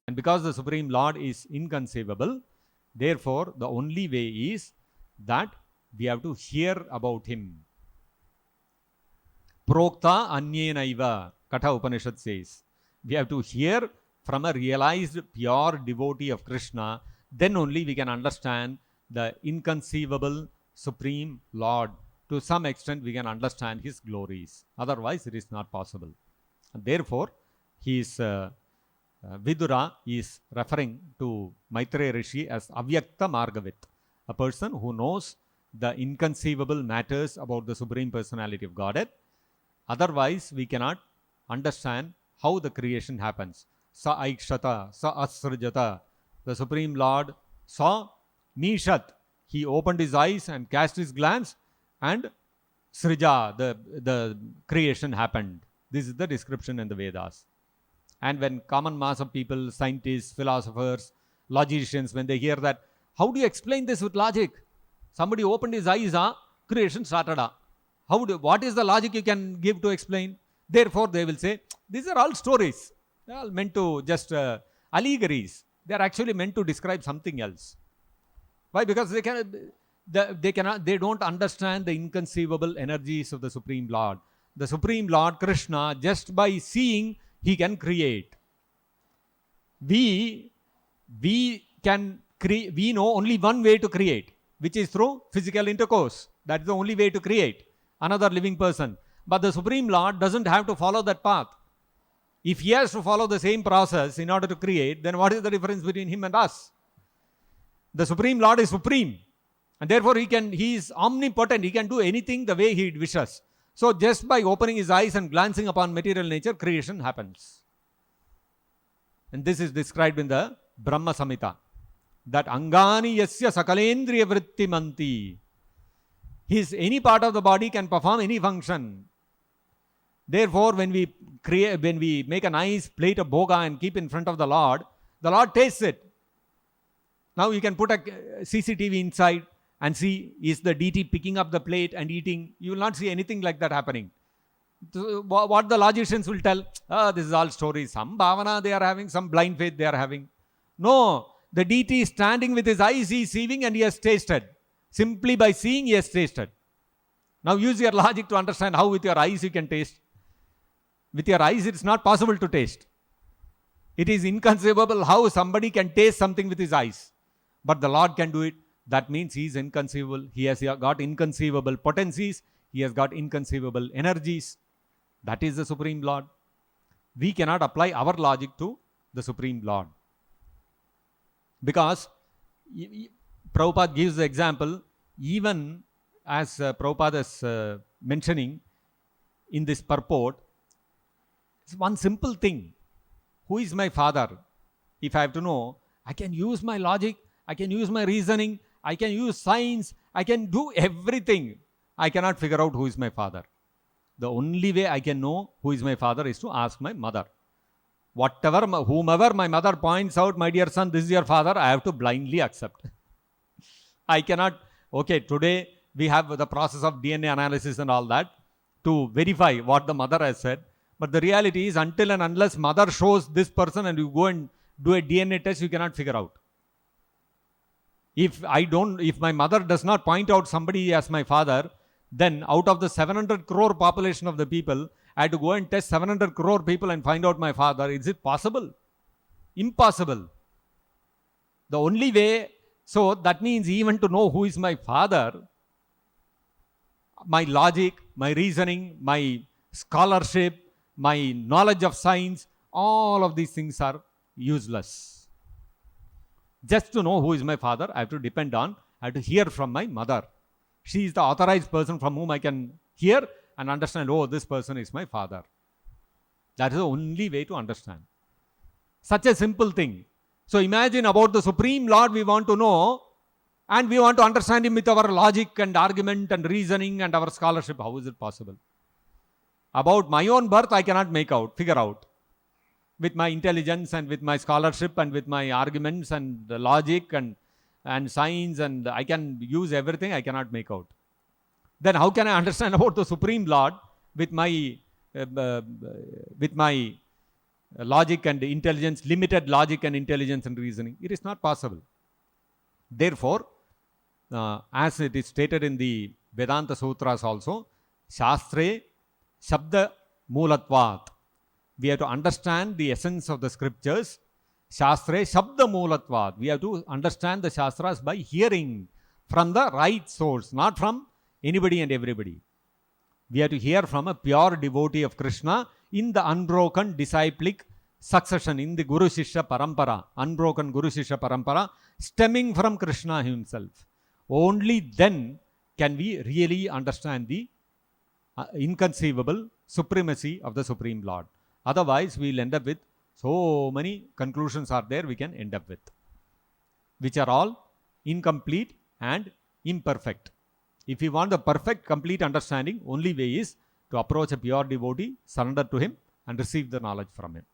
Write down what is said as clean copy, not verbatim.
And because the Supreme Lord is inconceivable, therefore the only way is that we have to hear about him. Prokta Anyenaiva, Katha Upanishad says. We have to hear from a realized pure devotee of Krishna, then only we can understand the inconceivable Supreme Lord. To some extent, we can understand his glories. Otherwise, it is not possible. And therefore, Vidura is referring to Maitreya Rishi as Avyakta Margavit, a person who knows the inconceivable matters about the Supreme Personality of Godhead. Otherwise, we cannot understand how the creation happens. Sa Aikshata, Sa Asrajata. The Supreme Lord saw Mishat. He opened his eyes and cast his glance, and Srija, the creation happened. This is the description in the Vedas. And when common mass of people, scientists, philosophers, logicians, when they hear that, how do you explain this with logic? Somebody opened his eyes, creation started. What is the logic you can give to explain? Therefore, they will say, these are all stories. They are all meant to just allegories. They are actually meant to describe something else. Why? Because they don't understand the inconceivable energies of the Supreme Lord. The Supreme Lord Krishna, just by seeing, he can create. We know only one way to create, which is through physical intercourse. That is the only way to create another living person. But the Supreme Lord doesn't have to follow that path. If he has to follow the same process in order to create, then what is the difference between him and us? The Supreme Lord is supreme, and therefore he is omnipotent. He can do anything the way he wishes. So just by opening his eyes and glancing upon material nature, creation happens. And this is described in the Brahma Samhita, that Angani Yasya Sakalendriya Vrittimanti. Any part of the body can perform any function. Therefore, when we make a nice plate of bhoga and keep in front of the Lord tastes it. Now you can put a CCTV inside and see, is the DT picking up the plate and eating? You will not see anything like that happening. So what the logicians will tell, this is all stories. Some bhavana they are having, some blind faith they are having. No, the DT is standing with his eyes, he is seeing and he has tasted. Simply by seeing, he has tasted. Now use your logic to understand how with your eyes you can taste. With your eyes, it's not possible to taste. It is inconceivable how somebody can taste something with his eyes. But the Lord can do it. That means he is inconceivable. He has got inconceivable potencies. He has got inconceivable energies. That is the Supreme Lord. We cannot apply our logic to the Supreme Lord. Because Prabhupada gives the example, even as Prabhupada is mentioning in this purport, it's one simple thing. Who is my father? If I have to know, I can use my logic, I can use my reasoning, I can use science, I can do everything. I cannot figure out who is my father. The only way I can know who is my father is to ask my mother. Whomever my mother points out, my dear son, this is your father, I have to blindly accept. I cannot, today we have the process of DNA analysis and all that to verify what the mother has said. But the reality is, until and unless mother shows this person and you go and do a DNA test, you cannot figure out. If my mother does not point out somebody as my father, then out of the 700 crore population of the people, I had to go and test 700 crore people and find out my father. Is it possible? Impossible. The only way, so that means even to know who is my father, my logic, my reasoning, my scholarship, my knowledge of science, all of these things are useless. Just to know who is my father, I have to hear from my mother. She is the authorized person from whom I can hear and understand, this person is my father. That is the only way to understand. Such a simple thing. So imagine about the Supreme Lord we want to know, and we want to understand him with our logic and argument and reasoning and our scholarship. How is it possible? About my own birth, I cannot figure out. With my intelligence and with my scholarship and with my arguments and the logic and science, and I can use everything, I cannot make out. Then how can I understand about the Supreme Lord with my logic and intelligence, limited logic and intelligence and reasoning. It is not possible. Therefore, as it is stated in the Vedanta Sutras also, Shastre Shabda Moolatvat. We have to understand the essence of the scriptures. Shastre Shabda Moolatvat. We have to understand the Shastras by hearing from the right source, not from anybody and everybody. We have to hear from a pure devotee of Krishna in the unbroken disciplic succession, in the Guru Shishya Parampara, unbroken Guru Shishya Parampara, stemming from Krishna himself. Only then can we really understand the inconceivable supremacy of the Supreme Lord. Otherwise, we will end up with so many conclusions are there we can end up with, which are all incomplete and imperfect. If we want the perfect, complete understanding, only way is to approach a pure devotee, surrender to him and receive the knowledge from him.